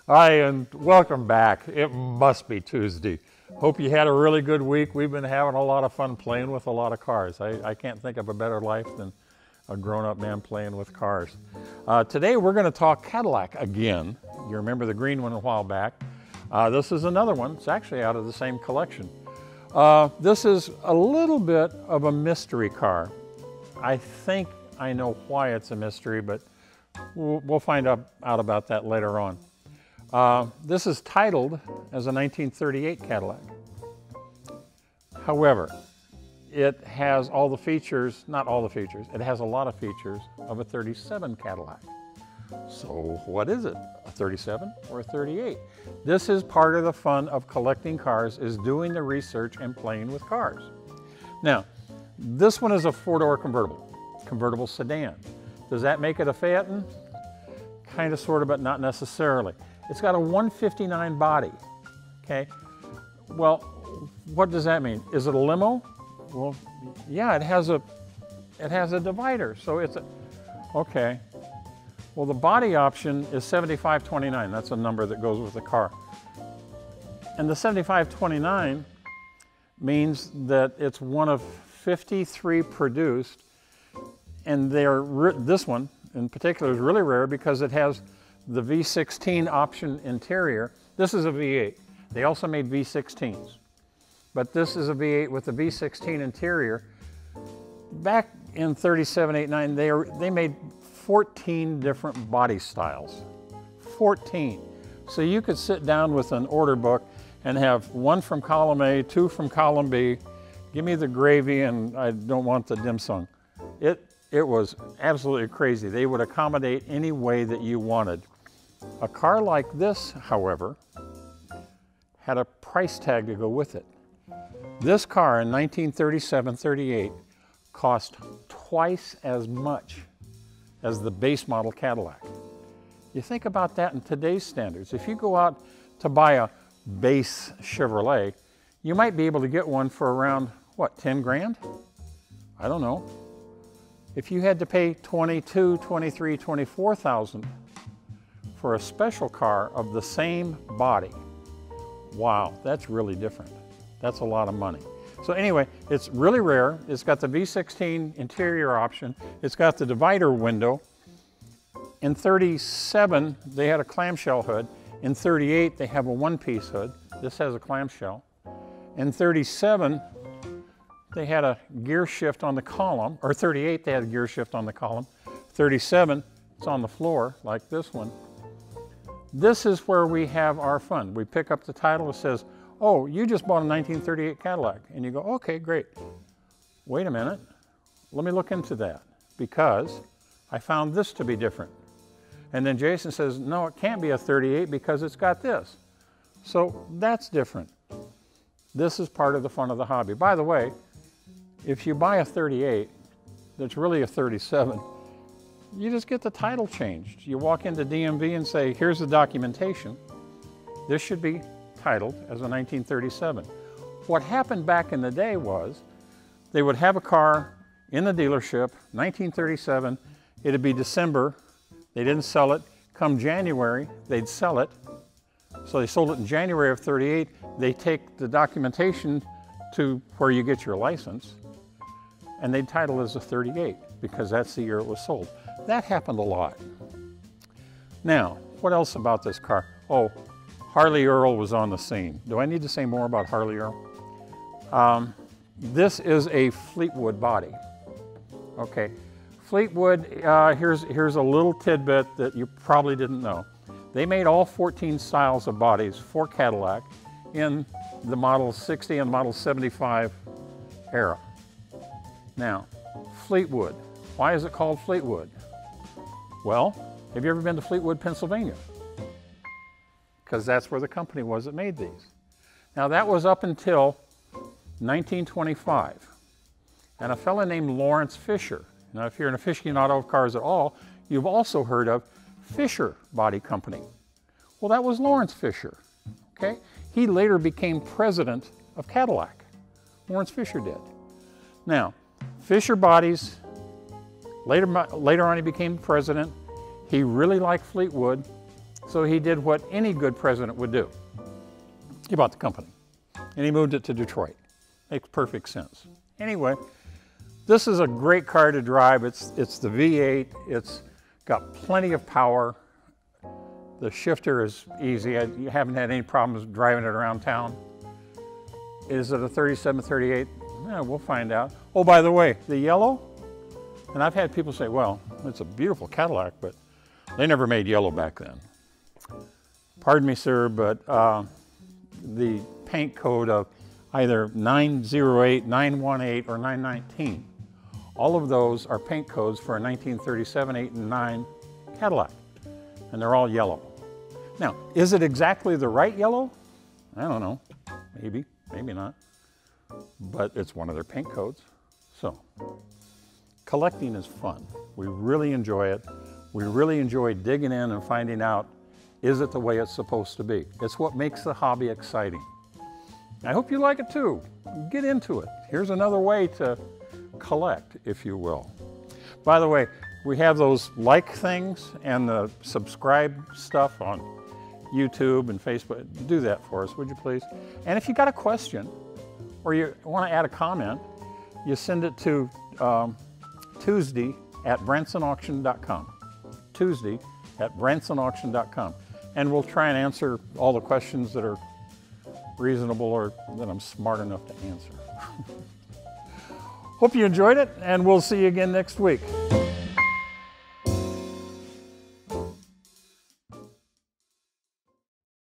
Hi, and welcome back. It must be Tuesday. Hope you had a really good week. We've been having a lot of fun playing with a lot of cars. I can't think of a better life than a grown-up man playing with cars. Today we're going to talk Cadillac again. You remember the green one a while back. This is another one. It's actually out of the same collection. This is a little bit of a mystery car. I think I know why it's a mystery, but we'll find out about that later on. This is titled as a 1938 Cadillac. However, it has all the features, not all the features, it has a lot of features of a 37 Cadillac. So what is it, a 37 or a 38? This is part of the fun of collecting cars, is doing the research and playing with cars. Now, this one is a four-door convertible sedan. Does that make it a Phaeton? Kind of, sort of, but not necessarily. It's got a 159 body, okay? Well, what does that mean? Is it a limo? Well, yeah, it has a divider, so it's a, okay. Well, the body option is 7529. That's a number that goes with the car. And the 7529 means that it's one of 53 produced, and this one in particular is really rare because it has the V16 option interior. This is a V8. They also made V16s, but this is a V8 with the V16 interior. Back in 37, 8, 9, they made 14 different body styles. 14. So you could sit down with an order book and have one from column A, two from column B. Give me the gravy and I don't want the dim sum. It was absolutely crazy. They would accommodate any way that you wanted. A car like this, however, had a price tag to go with it. This car in 1937-38 cost twice as much as the base model Cadillac. You think about that in today's standards. If you go out to buy a base Chevrolet, you might be able to get one for around, what, 10 grand? I don't know. If you had to pay 22, 23, 24,000 for a special car of the same body, wow, that's really different. That's a lot of money. So anyway, it's really rare. It's got the V16 interior option. It's got the divider window. In 37, they had a clamshell hood. In 38, they have a one-piece hood. This has a clamshell. In 37, they had a gear shift on the column, or 38, they had a gear shift on the column. 37, it's on the floor, like this one. This is where we have our fun. We pick up the title, it says, oh, you just bought a 1938 Cadillac. And you go, okay, great. Wait a minute, let me look into that, because I found this to be different. And then Jason says, no, it can't be a 38 because it's got this. So that's different. This is part of the fun of the hobby. By the way, if you buy a 38 that's really a 37, you just get the title changed. You walk into DMV and say, here's the documentation. This should be titled as a 1937. What happened back in the day was they would have a car in the dealership, 1937, it'd be December, they didn't sell it. Come January, they'd sell it. So they sold it in January of 38. They take the documentation to where you get your license, and they'd title as a 38 because that's the year it was sold. That happened a lot. Now, what else about this car? Oh, Harley Earl was on the scene. Do I need to say more about Harley Earl? This is a Fleetwood body. Okay, Fleetwood, here's a little tidbit that you probably didn't know. They made all 14 styles of bodies for Cadillac in the Model 60 and Model 75 era. Now, Fleetwood. Why is it called Fleetwood? Well, have you ever been to Fleetwood, Pennsylvania? Because that's where the company was that made these. Now, that was up until 1925. And a fellow named Lawrence Fisher. Now, if you're an aficionado of cars at all, you've also heard of Fisher Body Company. Well, that was Lawrence Fisher, okay? He later became president of Cadillac. Lawrence Fisher did. Now, Fisher Bodies, later on he became president. He really liked Fleetwood, So he did what any good president would do. He bought the company and he moved it to Detroit. Makes perfect sense. Anyway, this is a great car to drive. It's the V8. It's got plenty of power. The shifter is easy. You haven't had any problems driving it around town. Is it a 37, 38? Yeah, we'll find out. Oh, by the way, the yellow, and I've had people say, well, it's a beautiful Cadillac, but they never made yellow back then. Pardon me, sir, but the paint code of either 908, 918, or 919, all of those are paint codes for a 1937, 8, and 9 Cadillac, and they're all yellow. Now, is it exactly the right yellow? I don't know, maybe, maybe not, but it's one of their paint codes. So, collecting is fun. We really enjoy it. We really enjoy digging in and finding out, is it the way it's supposed to be? It's what makes the hobby exciting. I hope you like it too. Get into it. Here's another way to collect, if you will. By the way, we have those like things and the subscribe stuff on YouTube and Facebook. Do that for us, would you please? And if you got a question or you want to add a comment, you send it to Tuesday@bransonauction.com. Tuesday@bransonauction.com. And we'll try and answer all the questions that are reasonable or that I'm smart enough to answer. Hope you enjoyed it, and we'll see you again next week.